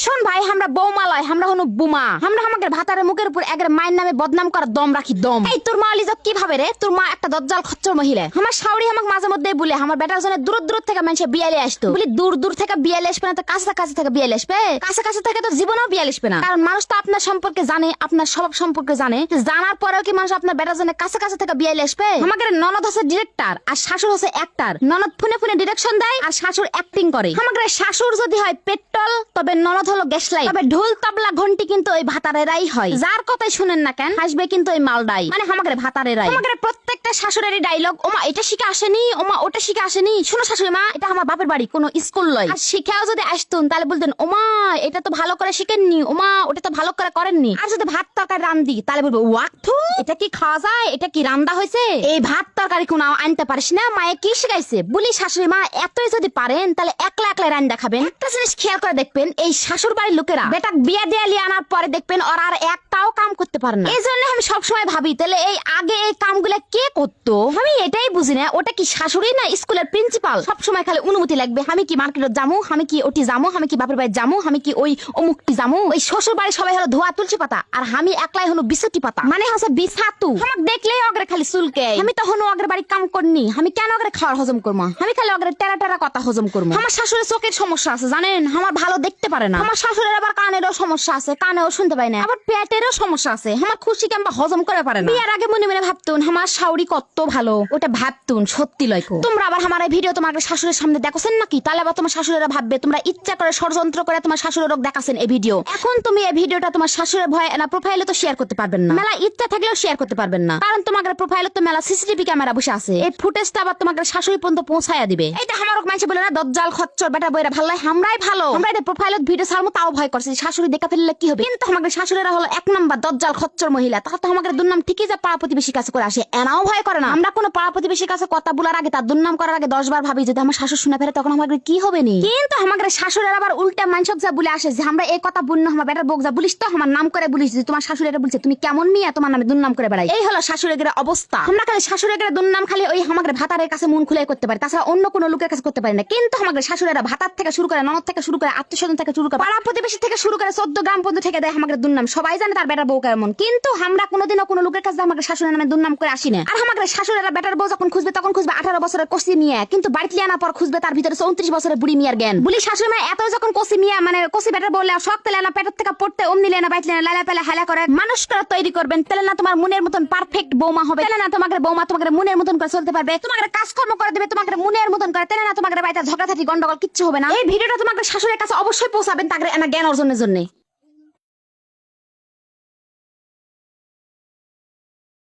শোন ভাই, আমরা বৌমা লয়, আমরা হলো বুমা। আমরা আমাদের ভাতারের মুখের উপর একের মায়ের নামে বদনাম করার দম রাখি দম। এই তোর মা লিজক কি ভাবে রে? তোর মা একটা দজ্জাল খচ্চর মহিলা। আমার শাওরি আমাকে মাঝে মধ্যে বলে আমার বেটার জন্য দূর দূর থেকে মানুষ বিয়ালে আসতো। বলি দূর দূর থেকে বিয়ালে আসবে না তো কাছে কাছে থেকে বিয়ালে আসবে? কাছে কাছে থেকে তো জীবনেও বিয়ালে আসবে না। কারণ মানুষ তো আপনার সম্পর্কে জানে, আপনার স্বভাব সম্পর্কে জানে। জানার পরেও কি মানুষ আপনার বেটার জন্য কাছে কাছে থেকে বিয়ালে আসবে? আমাদের ননদ হচ্ছে ডিরেক্টর আর শাশুড় হচ্ছে অ্যাক্টর। ননদ ফোনে ফোনে ডিরেকশন দেয় আর শাশুড় অ্যাক্টিং করে। আমাদের শাশুড় যদি হয় পেট্রোল, তবে ননদ হলো গ্যাস লাইট। তবে ঢোল তবলা ঘন্টি কিন্তু ওই ভাতারেরাই হয়। যার কথাই শুনেন না কেন হাসবে কিন্তু ওই মালদাই, মানে আমাদের ভাতারেরাই। আমাদের প্রত্যেকটা শাশুড়েরই ডায়লগ, ওমা এটা শিখে আসেনি, ওমা ওটা শিখে আসেনি। শোনো শাশুড়ি মা, এটা আমার বাপের বাড়ি, কোনো স্কুল লয়। আর শিখেও যদি আসতুন তাহলে বলতেন ওমা এটা তো ভালো করে শিখেননি, ওমা ওটা তো ভালো করে করেননি। আর যদি ভাত তরকারি রান্ধি তাহলে বলবো ওয়াক্থু, এটা কি খাওয়া যায়, এটা কি রান্না হয়েছে? এই ভাত তরকারি কোনো আনতে পারিস না, মায়ে কি শিখাইছে? বলি শাশুড়ি মা এতই যদি পারেন তাহলে একলা একলা রান্না খাবেন। একটা জিনিস খেয়াল করে দেখবেন, এই শাশুড় বাড়ির লোকেরা বেটা বিয়ে দিয়ে আনার পরে দেখবেন ওরা আর একটাও কাম করতে পারে না। এই জন্য আমি সবসময় ভাবি তাহলে এই আগে এই কামগুলা কে করতো? আমি এটাই বুঝি না, ওটা কি শাশুড়ি না স্কুলের প্রিন্সিপাল? সবসময় খালি অনুমতি লাগবে, আমি কি মার্কেটে যাবো, আমি কি ওটি যাবো, আমি কি বাপের বাড়ি যাবো, আমি কি ওই অমুকটি যাবো। ওই শ্বশুর বাড়ি সবাই হলো ধোয়া তুলসী পাতা আর আমি একলাই হলো বিছুটি পাতা, মানে হচ্ছে বিছাতু। আমাকে দেখলেই অগ্রে খালি চুলকে। আমি তখন অগ্রে বাড়ি কাম করনি, আমি কেন অগ্রে খাওয়ার হজম করবো? আমি খালি অগ্রে টেরা টেরা কথা হজম করবো। আমার শাশুড়ের চোখের সমস্যা আছে জানেন, আমার ভালো দেখতে পারে না। আমার শাশুড়ের আবার কানেরও সমস্যা আছে, কানেও শুনতে পায় না। আবার পেটেরও সমস্যা আছে, আমার খুশি কিংবা হজম করে পারে না। বিয়ার আগে মনে মনে ভাবতুন আমার শাশুড়ি কত ভালো, ওটা ভাবতুন সত্যি লয়কো। তোমরা আবার আমার এই ভিডিও তোমার শাশুড়ের সামনে দেখাছেন নাকি? তাহলে আবার তোমার শাশুড়েরা ভাববে তোমরা ইচ্ছা করে ষড়যন্ত্র করে তোমার শাশুড়ের রোগ দেখাছেন এই ভিডিও। এখন তুমি এই ভিডিওটা তোমার শাশুড়ের ভয়ে না প্রোফাইলে তো শেয়ার করতে পারবেন না, মেলা ইচ্ছা থাকলেও শেয়ার করতে পারবেন না, কারণ তোমার প্রোফাইলে তো মেলা সিসিটিভি ক্যামেরা বসে আছে। এই ফুটেজটা আবার তোমার শাশুড়ি পর্যন্ত পৌঁছায়া দিবে। এইটা আমার মানুষ বলে না দজ্জাল খচ্চর বেটা বইরা ভালো, আমরাই ভালো। আমরা এটা প্রোফাইলত ভিডিও ছাড়বো তাও ভয় করছি শাশুড়ি দেখা ফেললে কি হবে। কিন্তু আমাদের শাশুড়িরা হলো এক নাম্বার দজ্জাল খচ্চর মহিলা। তাহলে তো আমাদের দুর্নাম ঠিকই যা পাড়া প্রতিবেশীর কাছে করে আসে, এনাও ভয় করে না। আমরা কোনো পাড়া প্রতিবেশীর কাছে কথা বলার আগে তার দুর্নাম করার আগে 10 বার ভাবি যদি আমার শাশুড় শুনে ফেলে তখন আমাদের কি হবে নি। কিন্তু আমাদের শাশুড়ের আবার উল্টা মানসক যা বলে আসে যে আমরা এই কথা বললো আমার বেটার বউক যা বলিস তো আমার নাম করে বলিস যে তোমার শাশুড়ি এটা বলছে তুমি কেমন মিয়া তোমার নামে দুর্নাম করে বেড়াই। এই হলো শাশুড়ির অবস্থা। আমরা খালি শাশুড়ির দুর্নাম খালি ওই আমাদের ভাতারের কাছে মন খুলে করতে পারি, তাছাড়া অন্য কোনো লোকের কাছে করতে পারি না। কিন্তু আমাদের শাশুড়িরা ভাতার থেকে শুরু করে, ননদ থেকে শুরু করে, আত্মীয়স্বজন থেকে শুরু করে, পাড়া প্রতিবেশী থেকে শুরু করে 14 গ্রাম পর্যন্ত থেকে দেয় আমাদের দুর্নাম। সবাই জানে তার বেটার বউ কেমন, কিন্তু আমরা কোনোদিনও কোনো লোকের কাছে আমাদের শাশুড়ির নামে দুর্নাম করে আসি না। আর আমাদের শাশুড়িরা বেটার বউ যখন খুঁজবে তখন খুঁজবে 18 বছরের কষি মিয়া, কিন্তু বাড়িতে আনার পর খুঁজবে তার ভিতরে 34 বছরের বুড়ি মিয়ার জ্ঞান। বলি শাশুড়ি মা এত যখন কষি মিয়া মানে কষি বেটার বললে সব তেলে না পেটের থেকে পড়তে অমনি লেনা বাইতে লেনা লালা পেলা হেলা করে মানুষ করে তৈরি করবেন, তাহলে না তোমার মনের মতন পারফেক্ট বৌমা হবে, তাহলে না তোমাদের বৌমা তোমাদের মনের মতন করে চলতে পারবে, তোমাদের কাজকর্ম করে দেবে তোমাদের মনের মতন করে, তাহলে না তোমাদের বাড়িতে ঝগড়াঝাটি গন্ডগোল কিচ্ছু হবে না। এই ভিডিওটা তোমাদের শাশুড়ির কাছে অবশ্যই পৌঁছাবেন তাদের জ্ঞান অর্জনের জন্য।